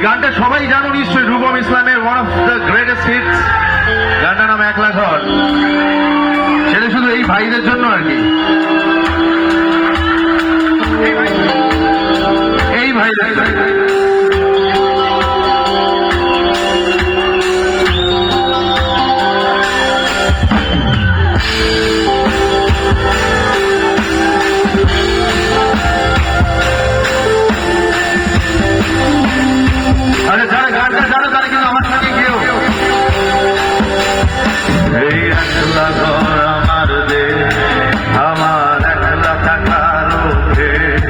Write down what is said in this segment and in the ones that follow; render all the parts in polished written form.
গানটা সবাই জানো নিশ্চয়ই, রূপম ইসলামের one of the greatest hits, গানটার নাম একলা ঘর। সেটা শুধু এই ভাইদের জন্য আর কি, এই ভাইদের। আরে যারা গানটা জানো তারা কিন্তু আমার সঙ্গে কেউ এই একলা ঘর আমার দেশ, আমার একলা থাকার অভ্যেস।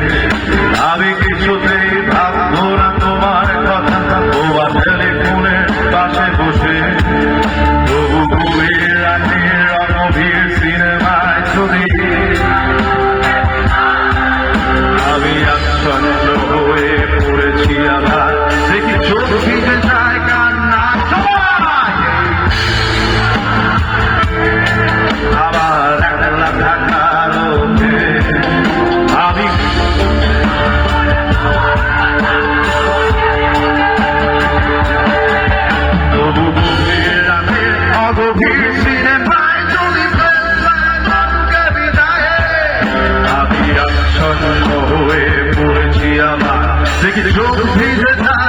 আমি কিছুতেই ভাববো না তোমার কথা, তোমার টেলিফোনের পাশে বসে তবু গভীর রাতের অগভীর সিনেমায় ছবি আমি আচ্ছন্ন হয়ে পড়েছি। আবার দেখি চোখ ভিজে যায় কান্না সবাই, আবার একলা থাকার অভ্যেস। আমি তবু গভীর রাতের অগভীর সিনেমায় যদি বিদায়ে আমি আচ্ছন্ন হয়ে পড়েছি। আবার দেখি চোখ ভিজে যায়